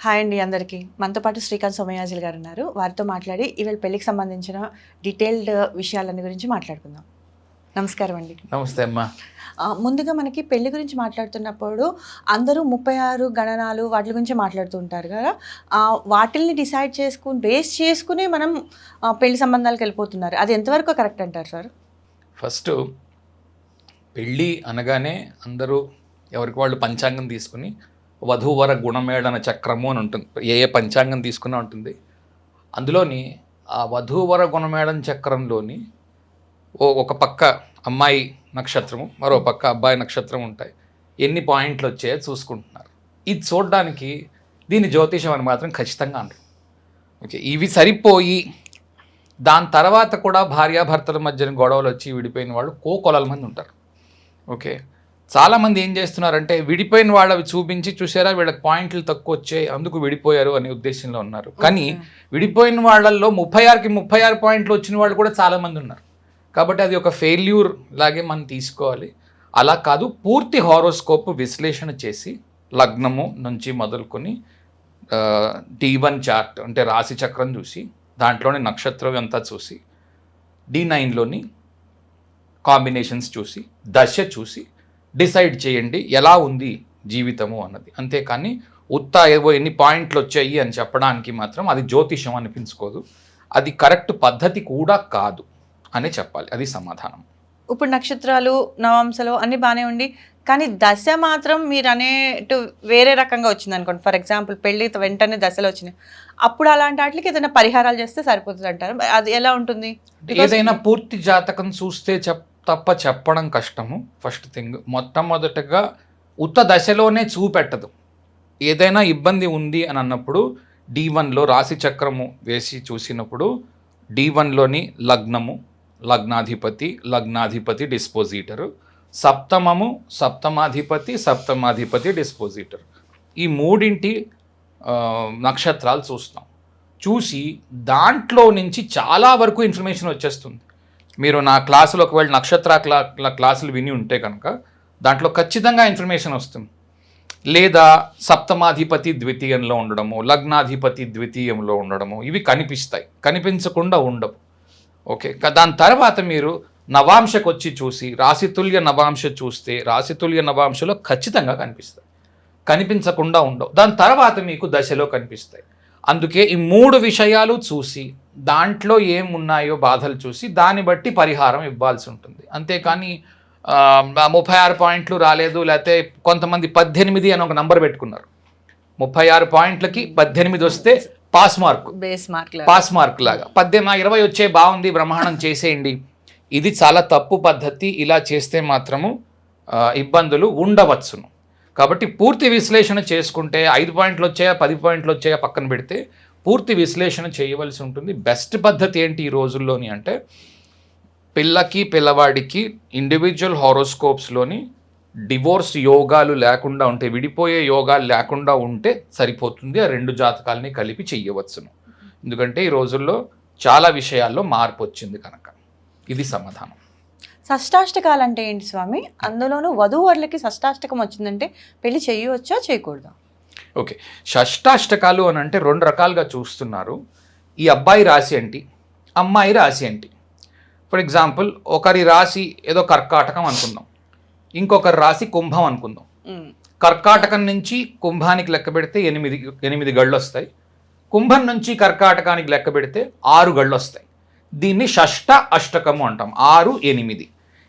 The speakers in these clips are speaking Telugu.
హాయ్ అండి అందరికీ. మనతో పాటు శ్రీకాంత్ సోమయాజులు గారు ఉన్నారు. వారితో మాట్లాడి ఇవాళ పెళ్ళికి సంబంధించిన డీటెయిల్డ్ విషయాలన్నీ గురించి మాట్లాడుకుందాం. నమస్కారం అండి. నమస్తే అమ్మా. ముందుగా మనకి పెళ్లి గురించి మాట్లాడుతున్నప్పుడు అందరూ 36 గణనాలు వాటి గురించి మాట్లాడుతూ ఉంటారు కదా. వాటిల్ని డిసైడ్ బేస్ చేసుకుని మనం పెళ్లి సంబంధాలకు వెళ్ళిపోతున్నారు. అది ఎంతవరకు కరెక్ట్ అంటారు సార్? ఫస్ట్ పెళ్ళి అనగానే అందరూ ఎవరికి వాళ్ళు పంచాంగం తీసుకుని వధూవర గుణమేళన చక్రము అని ఉంటుంది. ఏ పంచాంగం తీసుకున్నా ఉంటుంది. అందులోని ఆ వధూవర గుణమేళన చక్రంలోని ఒక పక్క అమ్మాయి నక్షత్రము, మరో పక్క అబ్బాయి నక్షత్రం ఉంటాయి. ఎన్ని పాయింట్లు వచ్చాయో చూసుకుంటున్నారు. ఇది చూడడానికి దీని జ్యోతిషం అని మాత్రం ఖచ్చితంగా అంటారు. ఓకే, ఇవి సరిపోయి దాని తర్వాత కూడా భార్యాభర్తల మధ్యన గొడవలు వచ్చి విడిపోయిన వాళ్ళు కోకొలల మంది ఉంటారు. ఓకే, చాలామంది ఏం చేస్తున్నారంటే విడిపోయిన వాళ్ళవి చూపించి చూసారా వీళ్ళకి పాయింట్లు తక్కువ వచ్చాయి అందుకు విడిపోయారు అనే ఉద్దేశంలో ఉన్నారు. కానీ విడిపోయిన వాళ్ళల్లో 36కి 36 పాయింట్లు వచ్చిన వాళ్ళు కూడా చాలామంది ఉన్నారు. కాబట్టి అది ఒక ఫెయిల్యూర్ లాగే మనం తీసుకోవాలి. అలా కాదు, పూర్తి హారోస్కోప్ విశ్లేషణ చేసి లగ్నము నుంచి మొదలుకొని D1 చార్ట్ అంటే రాశి చక్రం చూసి దాంట్లోని నక్షత్రం అంతా చూసి D9లోని కాంబినేషన్స్ చూసి దశ చూసి డిసైడ్ చేయండి ఎలా ఉంది జీవితము అన్నది. అంతేకాని ఏవో ఎన్ని పాయింట్లు వచ్చాయి అని చెప్పడానికి మాత్రం అది జ్యోతిషం అనిపించుకోదు. అది కరెక్ట్ పద్ధతి కూడా కాదు అనే చెప్పాలి. అది సమాధానం. ఇప్పుడు నక్షత్రాలు నవాంశలు అన్నీ బాగానే ఉండి కానీ దశ మాత్రం మీరు అనేటు వేరే రకంగా వచ్చింది అనుకోండి. ఫర్ ఎగ్జాంపుల్ పెళ్ళి వెంటనే దశలు వచ్చినాయి, అప్పుడు అలాంటి వాటికి ఏదైనా పరిహారాలు చేస్తే సరిపోతుంది అంటారు. అది ఎలా ఉంటుంది? ఏదైనా పూర్తి జాతకం చూస్తే తప్ప చెప్పడం కష్టము. ఫస్ట్ థింగ్, మొట్టమొదటగా ఉత్త దశలోనే చూపెట్టదు. ఏదైనా ఇబ్బంది ఉంది అని అన్నప్పుడు D1లో రాశి చక్రము వేసి చూసినప్పుడు D1లోని లగ్నము, లగ్నాధిపతి డిస్పోజిటరు, సప్తమము, సప్తమాధిపతి డిస్పోజిటర్, ఈ మూడింటి నక్షత్రాలు చూస్తాం. చూసి దాంట్లో నుంచి చాలా వరకు ఇన్ఫర్మేషన్ వచ్చేస్తుంది. మీరు నా క్లాసులో ఒకవేళ నక్షత్ర క్లాసులు విని ఉంటే కనుక దాంట్లో ఖచ్చితంగా ఇన్ఫర్మేషన్ వస్తుంది. లేదా సప్తమాధిపతి ద్వితీయంలో ఉండడము, లగ్నాధిపతి ద్వితీయంలో ఉండడము, ఇవి కనిపిస్తాయి, కనిపించకుండా ఉండవు. ఓకే, దాని తర్వాత మీరు నవాంశకు వచ్చి చూసి రాశితుల్య నవాంశ చూస్తే రాశితుల్య నవాంశలో ఖచ్చితంగా కనిపిస్తాయి, కనిపించకుండా ఉండవు. దాని తర్వాత మీకు దశలో కనిపిస్తాయి. అందుకే ఈ 3 విషయాలు చూసి దాంట్లో ఏమున్నాయో బాధలు చూసి దాన్ని బట్టి పరిహారం ఇవ్వాల్సి ఉంటుంది. అంతేకాని 36 పాయింట్లు రాలేదు, లేకపోతే కొంతమంది 18 అని ఒక నంబర్ పెట్టుకున్నారు. 36 పాయింట్లకి 18 వస్తే పాస్ మార్క్ లాగా 20 వచ్చే బాగుంది బ్రహ్మాండం చేసేయండి. ఇది చాలా తప్పు పద్ధతి. ఇలా చేస్తే మాత్రము ఇబ్బందులు ఉండవచ్చును. కాబట్టి పూర్తి విశ్లేషణ చేసుకుంటే 5 పాయింట్లు వచ్చాయా 10 పాయింట్లు వచ్చాయా పక్కన పెడితే పూర్తి విశ్లేషణ చేయవలసి ఉంటుంది. బెస్ట్ పద్ధతి ఏంటి ఈ రోజుల్లోని అంటే పిల్లకి పిల్లవాడికి ఇండివిజువల్ హారోస్కోప్స్లోని డివోర్స్ యోగాలు లేకుండా ఉంటే, విడిపోయే యోగాలు లేకుండా ఉంటే సరిపోతుంది. ఆ 2 జాతకాలని కలిపి చెయ్యవచ్చును. ఎందుకంటే ఈ రోజుల్లో చాలా విషయాల్లో మార్పు వచ్చింది కనుక. ఇది సమాధానం. షష్టాష్టకాలు అంటే ఏంటి స్వామి? అందులోనూ వధూవరులకి షష్టాష్టకం వచ్చిందంటే పెళ్లి చేయవచ్చా చేయకూడదా? ఓకే, షష్టాష్టకాలు అని అంటే 2 రకాలుగా చూస్తున్నారు. ఈ అబ్బాయి రాశి ఏంటి, అమ్మాయి రాశి ఏంటి. ఫర్ ఎగ్జాంపుల్ ఒకరి రాశి ఏదో కర్కాటకం అనుకుందాం, ఇంకొకరి రాశి కుంభం అనుకుందాం. కర్కాటకం నుంచి కుంభానికి లెక్క పెడితే 8 గళ్ళు వస్తాయి. కుంభం నుంచి కర్కాటకానికి లెక్క పెడితే 6 గళ్ళు వస్తాయి. దీన్ని షష్ట అష్టకము అంటాం. 6, 8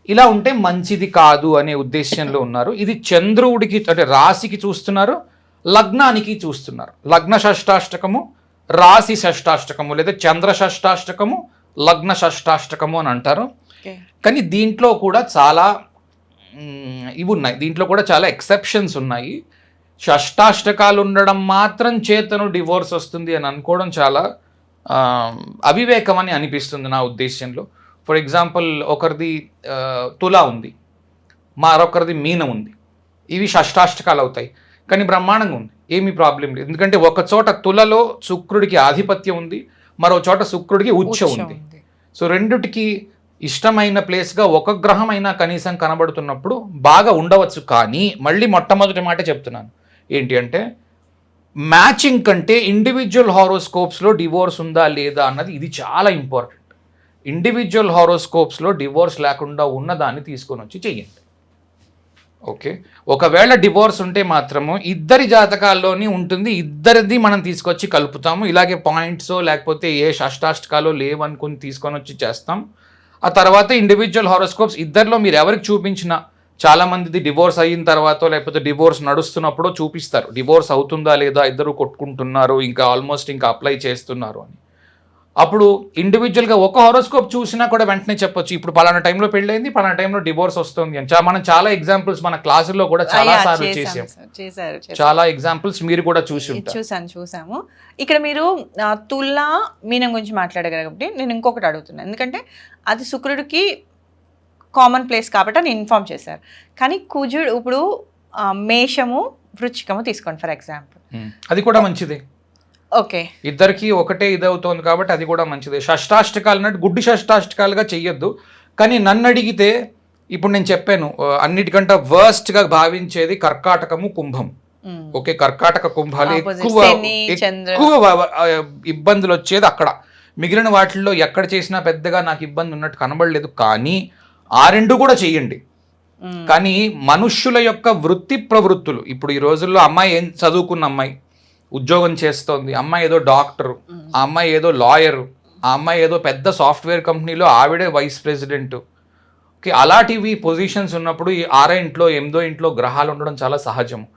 ఇలా ఉంటే మంచిది కాదు అనే ఉద్దేశంలో ఉన్నారు. ఇది చంద్రుడికి అంటే రాశికి చూస్తున్నారు, లగ్నానికి చూస్తున్నారు. లగ్న షష్టాష్టకము, రాశి షష్టాష్టకము, లేదా చంద్ర షష్టాష్టకము, లగ్న షష్టాష్టకము అని అంటారు. కానీ దీంట్లో కూడా చాలా ఇవి ఉన్నాయి, దీంట్లో కూడా చాలా ఎక్సెప్షన్స్ ఉన్నాయి. షష్టాష్టకాలు ఉండడం మాత్రం చేతను డివోర్స్ వస్తుంది అని అనుకోవడం చాలా అవివేకం అని అనిపిస్తుంది నా ఉద్దేశంలో. ఫర్ ఎగ్జాంపుల్ ఒకరిది తులా ఉంది, మరొకరిది మీనం ఉంది. ఇవి షష్టాష్టకాలు అవుతాయి, కానీ బ్రహ్మాండంగా ఉంది, ఏమీ ప్రాబ్లం లేదు. ఎందుకంటే ఒక చోట తులలో శుక్రుడికి ఆధిపత్యం ఉంది, మరో చోట శుక్రుడికి ఉచ్చ ఉంది. సో రెండిటికి ఇష్టమైన ప్లేస్గా ఒక గ్రహం అయినా కనీసం కనబడుతున్నప్పుడు బాగా ఉండవచ్చు. కానీ మళ్ళీ మొట్టమొదటి మాట చెప్తున్నాను ఏంటి అంటే మ్యాచింగ్ కంటే ఇండివిజువల్ హారోస్కోప్స్లో డివోర్స్ ఉందా లేదా అన్నది ఇది చాలా ఇంపార్టెంట్. ఇండివిజువల్ హారోస్కోప్స్లో డివోర్స్ లేకుండా ఉన్నదాన్ని తీసుకొని వచ్చి చెయ్యండి. ఓకే, ఒకవేళ డివోర్స్ ఉంటే మాత్రము ఇద్దరి జాతకాల్లోని ఉంటుంది, ఇద్దరిది మనం తీసుకొచ్చి కలుపుతాము. ఇలాగే పాయింట్స్ లేకపోతే ఏ షష్టాష్టకాలో లేవనుకుని తీసుకొని వచ్చి చేస్తాం. ఆ తర్వాత ఇండివిజువల్ హారోస్కోప్స్ ఇద్దరిలో మీరు ఎవరికి చూపించినా, చాలా మందిది డివోర్స్ అయిన తర్వాత లేకపోతే డివోర్స్ నడుస్తున్నప్పుడు చూపిస్తారు డివోర్స్ అవుతుందా లేదా, ఇద్దరు కొట్టుకుంటున్నారు, ఇంకా ఆల్మోస్ట్ ఇంకా అప్లై చేస్తున్నారు అని. అప్పుడు ఇండివిజువల్గా ఒక హారోస్కోప్ చూసినా కూడా వెంటనే చెప్పొచ్చు ఇప్పుడు పలానా టైంలో పెళ్ళైంది, పలానా టైంలో డివోర్స్ వస్తుంది అని. మనం చాలా ఎగ్జాంపుల్స్ మన క్లాసుల్లో కూడా చాలా సార్లు చేసాం. చాలా ఎగ్జాంపుల్స్ మీరు కూడా చూసాము. ఇక్కడ మీరు తులా మీనం గురించి మాట్లాడగలరు కాబట్టి నేను ఇంకొకటి అడుగుతున్నాను, ఎందుకంటే అది శుక్రుడికి కామన్ ప్లేస్ కాబట్టి అని ఇన్ఫార్మ్ చేశారు. కానీ కుజుడు ఇప్పుడు మేషము వృచ్చికము తీసుకోండి ఫర్ ఎగ్జాంపుల్, అది కూడా మంచిదే. ఓకే, ఇద్దరికి ఒకటే ఇదవుతోంది కాబట్టి అది కూడా మంచిదే. షష్టాష్టకాలు అన్నట్టు గుడ్డి షష్టాష్టకాలుగా చెయ్యొద్దు. కానీ నన్ను అడిగితే ఇప్పుడు నేను చెప్పాను అన్నిటికంటే వర్స్ట్గా భావించేది కర్కాటకము, కుంభం. ఓకే, కర్కాటక కుంభాలు ఎక్కువ ఇబ్బందులు వచ్చేది అక్కడ. మిగిలిన వాటిల్లో ఎక్కడ చేసినా పెద్దగా నాకు ఇబ్బంది ఉన్నట్టు కనబడలేదు. కానీ ఆ రెండు కూడా చెయ్యండి. కానీ మనుష్యుల యొక్క వృత్తి ప్రవృత్తులు, ఇప్పుడు ఈ రోజుల్లో అమ్మాయి ఏం చదువుకున్న అమ్మాయి ఉద్యోగం చేస్తోంది, అమ్మాయి ఏదో డాక్టరు, ఆ అమ్మాయి ఏదో లాయరు, ఆ అమ్మాయి ఏదో పెద్ద సాఫ్ట్వేర్ కంపెనీలో ఆవిడే వైస్ ప్రెసిడెంట్. ఓకే, అలాంటివి పొజిషన్స్ ఉన్నప్పుడు ఈ 6వ ఇంట్లో 8వ ఇంట్లో గ్రహాలు ఉండడం చాలా సహజము.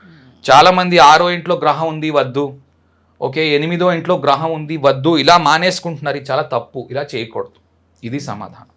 చాలామంది 6వ ఇంట్లో గ్రహం ఉంది వద్దు, ఓకే 8వ ఇంట్లో గ్రహం ఉంది వద్దు, ఇలా మానేసుకుంటున్నారు. ఇది చాలా తప్పు, ఇలా చేయకూడదు. ఇది సమాధానం.